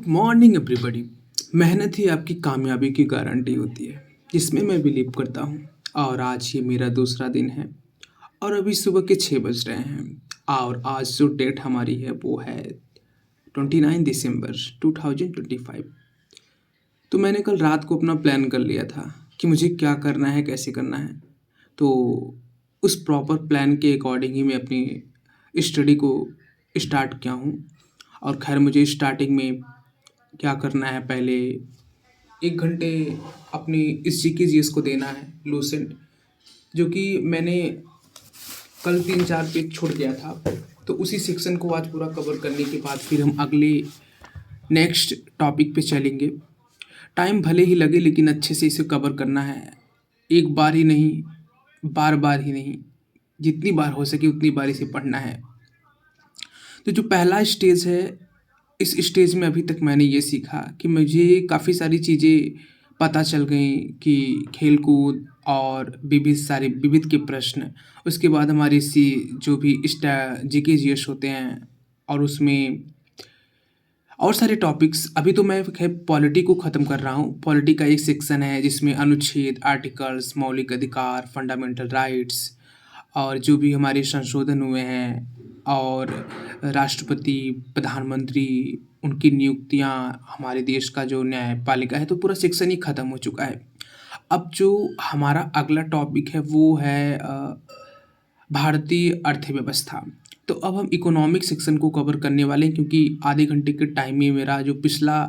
Morning everybody. मेहनत ही आपकी कामयाबी की गारंटी होती है, जिसमें मैं बिलीव करता हूँ। और आज ये मेरा दूसरा दिन है और अभी सुबह के 6 बज रहे हैं। और आज जो डेट हमारी है वो है 29 दिसंबर 2025। तो मैंने कल रात को अपना प्लान कर लिया था कि मुझे क्या करना है, कैसे करना है। तो उस प्रॉपर प्लान के अकॉर्डिंग ही मैं अपनी स्टडी को स्टार्ट किया हूँ। और खैर मुझे स्टार्टिंग में क्या करना है, पहले 1 घंटे अपनी इस जीके को देना है लूसेंट, जो कि मैंने कल 3-4 पेज छूट गया था। तो उसी सेक्शन को आज पूरा कवर करने के बाद फिर हम अगले नेक्स्ट टॉपिक पे चलेंगे। टाइम भले ही लगे लेकिन अच्छे से इसे कवर करना है। एक बार ही नहीं, बार बार ही नहीं, जितनी बार हो सके उतनी बार इसे पढ़ना है। तो जो पहला स्टेज है, इस स्टेज में अभी तक मैंने ये सीखा कि मुझे काफ़ी सारी चीज़ें पता चल गई कि खेल-कूद और विविध के प्रश्न, उसके बाद हमारी जो भी जीके जीएस होते हैं, और उसमें और सारे टॉपिक्स। अभी तो मैं खैर पॉलिटी को ख़त्म कर रहा हूँ। पॉलिटी का एक सेक्शन है जिसमें अनुच्छेद, आर्टिकल्स, मौलिक अधिकार, फंडामेंटल राइट्स और जो भी हमारे संशोधन हुए हैं, और राष्ट्रपति, प्रधानमंत्री, उनकी नियुक्तियाँ, हमारे देश का जो न्यायपालिका है, तो पूरा सेक्शन ही ख़त्म हो चुका है। अब जो हमारा अगला टॉपिक है वो है भारतीय अर्थव्यवस्था। तो अब हम इकोनॉमिक सेक्शन को कवर करने वाले हैं, क्योंकि आधे घंटे के टाइम में मेरा जो पिछला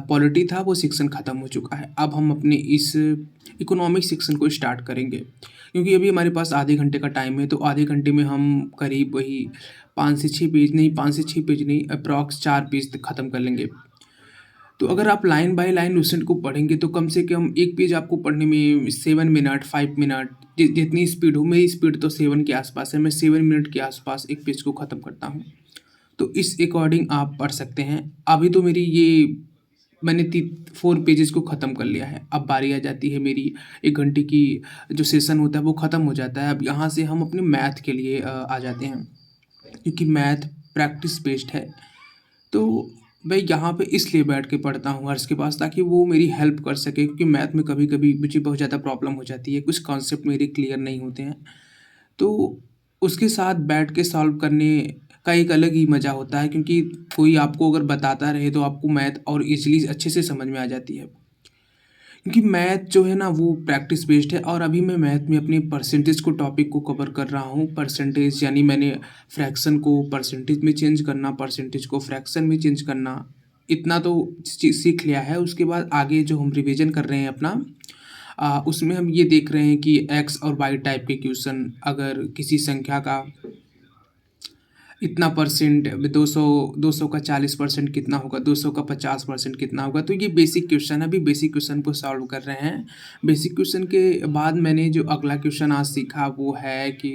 पॉलिटी था वो सेक्शन ख़त्म हो चुका है। अब हम अपने इस इकोनॉमिक सेक्शन को स्टार्ट करेंगे, क्योंकि अभी हमारे पास आधे घंटे का टाइम है। तो आधे घंटे में हम करीब वही 5 से 6 पेज नहीं, अप्रॉक्स 4 पेज तक ख़त्म कर लेंगे। तो अगर आप लाइन बाय लाइन लूसेंट को पढ़ेंगे तो कम से कम एक पेज आपको पढ़ने में 7 मिनट, 5 मिनट, जितनी स्पीड हो। मेरी स्पीड तो 7 के आसपास है, मैं 7 मिनट के आसपास एक पेज को ख़त्म करता हूँ। तो इस अकॉर्डिंग आप पढ़ सकते हैं। अभी तो मेरी ये मैंने 4 पेजेस को ख़त्म कर लिया है। अब बारी आ जाती है मेरी 1 घंटे की, जो सेशन होता है वो ख़त्म हो जाता है। अब यहाँ से हम अपने मैथ के लिए आ जाते हैं, क्योंकि मैथ प्रैक्टिस बेस्ड है। तो मैं यहाँ पे इसलिए बैठ के पढ़ता हूँ हर्ष के पास, ताकि वो मेरी हेल्प कर सके, क्योंकि मैथ में कभी-कभी मुझे बहुत ज़्यादा प्रॉब्लम हो जाती है, कुछ कॉन्सेप्ट मेरे क्लियर नहीं होते हैं। तो उसके साथ बैठ के सॉल्व करने का एक अलग ही मज़ा होता है, क्योंकि कोई आपको अगर बताता रहे तो आपको मैथ और ईज़िली अच्छे से समझ में आ जाती है। क्योंकि मैथ जो है ना वो प्रैक्टिस बेस्ड है। और अभी मैं मैथ में अपने परसेंटेज को टॉपिक को कवर कर रहा हूँ। परसेंटेज यानी मैंने फ्रैक्शन को परसेंटेज में चेंज करना, परसेंटेज को फ्रैक्शन में चेंज करना, इतना तो चीज़ सीख लिया है। उसके बाद आगे जो हम रिवीजन कर रहे हैं अपना, उसमें हम ये देख रहे हैं कि एक्स और वाई टाइप के क्वेश्चन, अगर किसी संख्या का इतना परसेंट, 200 का 40% कितना होगा, 200 का 50% कितना होगा। तो ये बेसिक क्वेश्चन है, अभी बेसिक क्वेश्चन को सॉल्व कर रहे हैं। बेसिक क्वेश्चन के बाद मैंने जो अगला क्वेश्चन आज सीखा वो है कि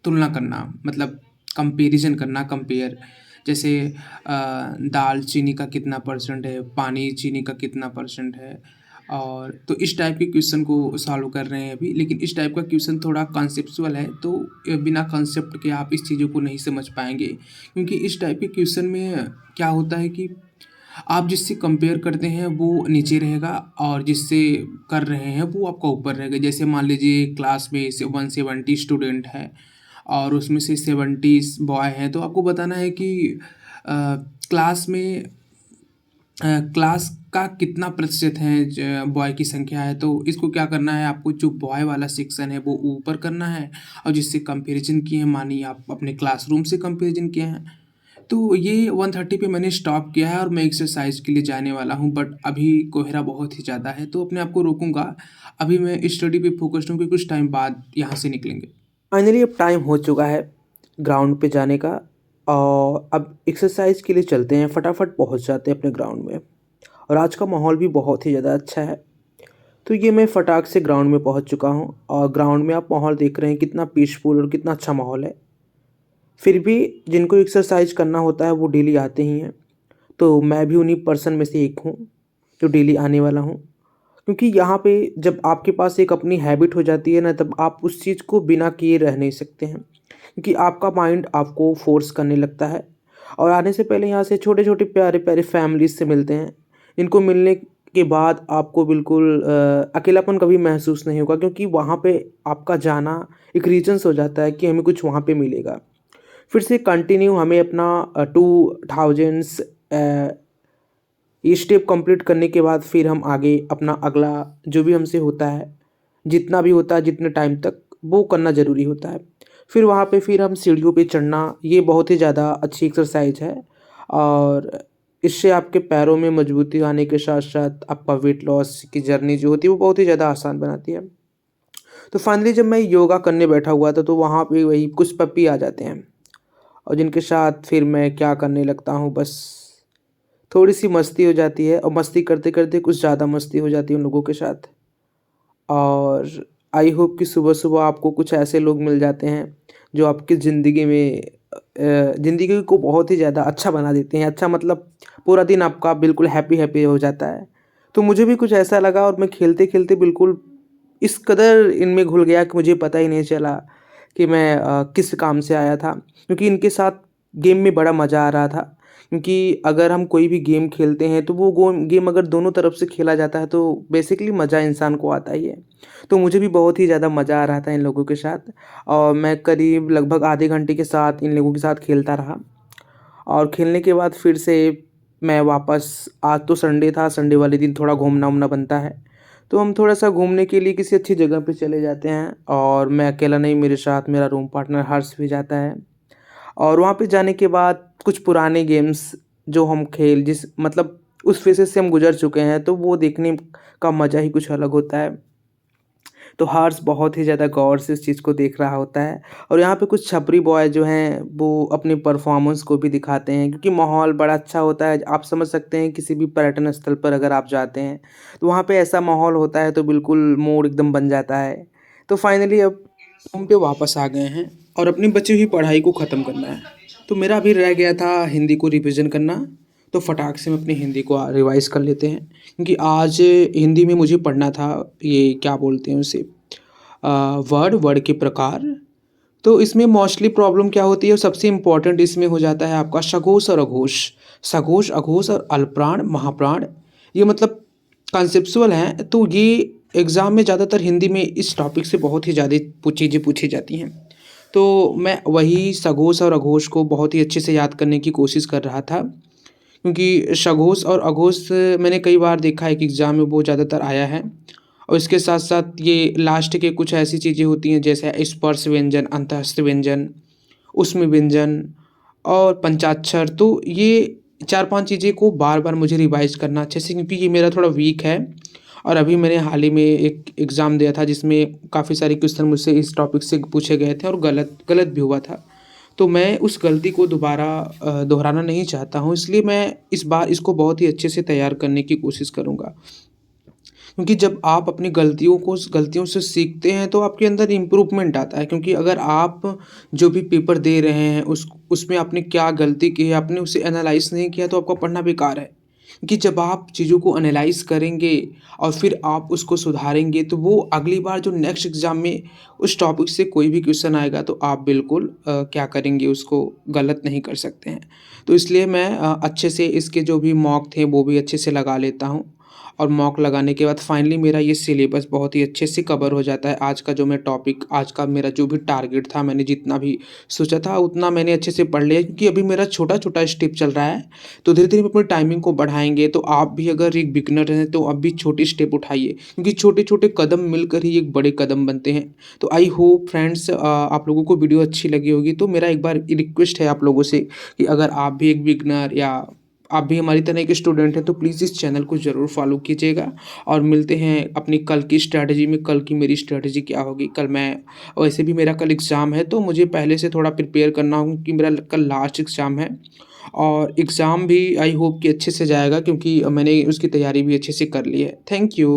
तुलना करना, मतलब कंपैरिजन करना, कंपेयर। जैसे दाल चीनी का कितना परसेंट है, पानी चीनी का कितना परसेंट है। और तो इस टाइप के क्वेश्चन को सॉल्व कर रहे हैं अभी। लेकिन इस टाइप का क्वेश्चन थोड़ा कॉन्सेप्चुअल है, तो बिना कॉन्सेप्ट के आप इस चीज़ों को नहीं समझ पाएंगे। क्योंकि इस टाइप के क्वेश्चन में क्या होता है कि आप जिससे कंपेयर करते हैं वो नीचे रहेगा, और जिससे कर रहे हैं वो आपका ऊपर रहेगा। जैसे मान लीजिए क्लास में से 170 स्टूडेंट है और उसमें से 70 बॉय हैं, तो आपको बताना है कि क्लास में क्लास का कितना प्रतिशत है, बॉय की संख्या है। तो इसको क्या करना है, आपको जो बॉय वाला सेक्शन है वो ऊपर करना है, और जिससे कंपैरिजन किए हैं, मानिए आप अपने क्लासरूम से कंपैरिजन किए हैं। तो ये 130 पे मैंने स्टॉप किया है और मैं एक्सरसाइज के लिए जाने वाला हूँ, बट अभी कोहरा बहुत ही ज़्यादा है तो अपने आप को रोकूंगा। अभी मैं स्टडी पे फोकस्ड हूँ कि कुछ टाइम बाद यहाँ से निकलेंगे। फाइनली अब टाइम हो चुका है ग्राउंड पे जाने का। और अब एक्सरसाइज के लिए चलते हैं, फटाफट पहुंच जाते हैं अपने ग्राउंड में। और आज का माहौल भी बहुत ही ज़्यादा अच्छा है। तो ये मैं फटाक से ग्राउंड में पहुंच चुका हूं, और ग्राउंड में आप माहौल देख रहे हैं कितना पीसफुल और कितना अच्छा माहौल है। फिर भी जिनको एक्सरसाइज करना होता है वो डेली आते ही हैं। तो मैं भी उन्हीं पर्सन में से एक हूँ जो डेली आने वाला हूँ। क्योंकि यहाँ पे जब आपके पास एक अपनी हैबिट हो जाती है ना, तब आप उस चीज़ को बिना किए रह नहीं सकते हैं, क्योंकि आपका माइंड आपको फोर्स करने लगता है। और आने से पहले यहाँ से छोटे-छोटे प्यारे-प्यारे फैमिलीज़ से मिलते हैं। इनको मिलने के बाद आपको बिल्कुल अकेलापन कभी महसूस नहीं होगा, क्योंकि वहाँ पे आपका जाना एक रीज़न्स हो जाता है कि हमें कुछ वहाँ पे मिलेगा। फिर से कंटिन्यू हमें अपना 2000s ये स्टेप कंप्लीट करने के बाद फिर हम आगे अपना अगला जो भी हमसे होता है, जितना भी होता है जितने टाइम तक, वो करना ज़रूरी होता है। फिर वहाँ पे फिर हम सीढ़ियों पे चढ़ना, ये बहुत ही ज़्यादा अच्छी एक्सरसाइज है और इससे आपके पैरों में मजबूती आने के साथ-साथ आपका वेट लॉस की जर्नी जो होती है वो बहुत ही ज़्यादा आसान बनाती है। तो फाइनली जब मैं योगा करने बैठा हुआ था तो वहाँ पे वही कुछ पप्पी आ जाते हैं और जिनके साथ फिर मैं क्या करने लगता हूँ, बस थोड़ी-सी मस्ती हो जाती है और मस्ती करते-करते कुछ ज़्यादा मस्ती हो जाती है उन लोगों के साथ। और आई होप कि सुबह-सुबह आपको कुछ ऐसे लोग मिल जाते हैं, जो आपकी ज़िंदगी में ज़िंदगी को बहुत ही ज़्यादा अच्छा बना देते हैं। अच्छा मतलब पूरा दिन आपका बिल्कुल हैप्पी-हैप्पी हो जाता है। तो मुझे भी कुछ ऐसा लगा और मैं खेलते-खेलते बिल्कुल इस कदर इनमें घुल गया कि मुझे पता ही नहीं चला कि मैं किस काम से आया था। क्योंकि इनके साथ गेम में बड़ा मज़ा आ रहा था। क्योंकि अगर हम कोई भी गेम खेलते हैं तो वो गेम अगर दोनों तरफ से खेला जाता है तो बेसिकली मज़ा इंसान को आता ही है। तो मुझे भी बहुत ही ज़्यादा मज़ा आ रहा था इन लोगों के साथ और मैं करीब लगभग आधे घंटे के साथ इन लोगों के साथ खेलता रहा और खेलने के बाद फिर से मैं वापस, आज तो संडे था, संडे वाले दिन थोड़ा घूमना-वूमना बनता है। तो हम थोड़ा-सा घूमने के लिए किसी अच्छी जगह पे चले जाते हैं और मैं अकेला नहीं, मेरे साथ मेरा रूम पार्टनर हर्ष भी जाता है। और वहाँ पे जाने के बाद कुछ पुराने गेम्स जो हम खेल जिस मतलब उस फ़ेज़ेज़ से हम गुज़र चुके हैं, तो वो देखने का मज़ा ही कुछ अलग होता है। तो हर्ष बहुत ही ज़्यादा गौर से इस चीज़ को देख रहा होता है और यहाँ पे कुछ छपरी बॉय जो हैं, वो अपने परफ़ॉर्मेंस को भी दिखाते हैं क्योंकि माहौल बड़ा अच्छा होता है। आप समझ सकते हैं किसी भी पर्यटन स्थल पर अगर आप जाते हैं, तो वहाँ पे ऐसा माहौल होता है तो बिल्कुल मूड एकदम बन जाता है। तो फाइनली अब होम पे वापस आ गए हैं और अपनी बची हुई पढ़ाई को ख़त्म करना है। तो मेरा अभी रह गया था हिंदी को रिवीजन करना, तो फटाक से हम अपनी हिंदी को रिवाइज़ कर लेते हैं। क्योंकि आज हिंदी में मुझे पढ़ना था, ये क्या बोलते हैं उसे, वर्ड के प्रकार। तो इसमें मोस्टली प्रॉब्लम क्या होती है, सबसे इम्पोर्टेंट इसमें हो जाता है आपका सघोष और अघोष। सघोष, अघोष और अल्पप्राण, महाप्राण, ये मतलब कॉन्सेप्चुअल हैं, तो ये एग्ज़ाम में ज़्यादातर हिंदी में इस टॉपिक से बहुत ही ज़्यादा चीज़ें पूछी जाती हैं। तो मैं वही सघोष और अघोष को बहुत ही अच्छे से याद करने की कोशिश कर रहा था, क्योंकि सघोष और अघोष मैंने कई बार देखा है कि एग्ज़ाम में वो ज़्यादातर आया है। और इसके साथ-साथ ये लास्ट के कुछ ऐसी चीज़ें होती हैं जैसे स्पर्श व्यंजन, अंतःस्थ व्यंजन, उष्म व्यंजन और पंचाक्षर। तो ये 4-5 चीज़ें को बार-बार मुझे रिवाइज़ करना अच्छे से, क्योंकि ये मेरा थोड़ा वीक है। और अभी मैंने हाल ही में एक एग्ज़ाम दिया था जिसमें काफ़ी सारे क्वेश्चन मुझसे इस टॉपिक से पूछे गए थे और गलत गलत भी हुआ था। तो मैं उस गलती को दोबारा दोहराना नहीं चाहता हूँ, इसलिए मैं इस बार इसको बहुत ही अच्छे से तैयार करने की कोशिश करूँगा। क्योंकि जब आप अपनी गलतियों से सीखते हैं तो आपके अंदर इम्प्रूवमेंट आता है, क्योंकि अगर आप जो भी पेपर दे रहे हैं उसमें आपने क्या गलती की है, आपने उसे एनालाइज़ नहीं किया, तो आपका पढ़ना बेकार है। क्योंकि जब आप चीज़ों को एनालाइज़ करेंगे और फिर आप उसको सुधारेंगे, तो वो अगली बार जो नेक्स्ट एग्ज़ाम में उस टॉपिक से कोई भी क्वेश्चन आएगा तो आप बिल्कुल क्या करेंगे, उसको गलत नहीं कर सकते हैं। तो इसलिए मैं अच्छे से इसके जो भी मॉक थे वो भी अच्छे से लगा लेता हूँ और मॉक लगाने के बाद फाइनली मेरा ये सिलेबस बहुत ही अच्छे से कवर हो जाता है। आज का जो मैं टॉपिक, आज का मेरा जो भी टारगेट था, मैंने जितना भी सोचा था उतना मैंने अच्छे से पढ़ लिया, क्योंकि अभी मेरा छोटा-छोटा स्टेप चल रहा है। तो धीरे-धीरे हम अपनी टाइमिंग को बढ़ाएँगे, तो आप भी अगर एक बिगिनर हैं तो आप भी छोटे स्टेप उठाइए, क्योंकि छोटे-छोटे कदम मिलकर ही एक बड़े कदम बनते हैं। तो आई होप फ्रेंड्स आप लोगों को वीडियो अच्छी लगी होगी। तो मेरा एक बार रिक्वेस्ट है आप लोगों से कि अगर आप भी एक बिगिनर या आप भी हमारी तरह के स्टूडेंट हैं तो प्लीज़ इस चैनल को ज़रूर फॉलो कीजिएगा। और मिलते हैं अपनी कल की स्ट्रैटेजी में। कल की मेरी स्ट्रैटेजी क्या होगी, कल मैं, वैसे भी मेरा कल एग्ज़ाम है तो मुझे पहले से थोड़ा प्रिपेयर करना होगा, क्योंकि मेरा कल लास्ट एग्ज़ाम है। और एग्ज़ाम भी आई होप कि अच्छे से जाएगा, क्योंकि मैंने उसकी तैयारी भी अच्छे से कर ली है। Thank you.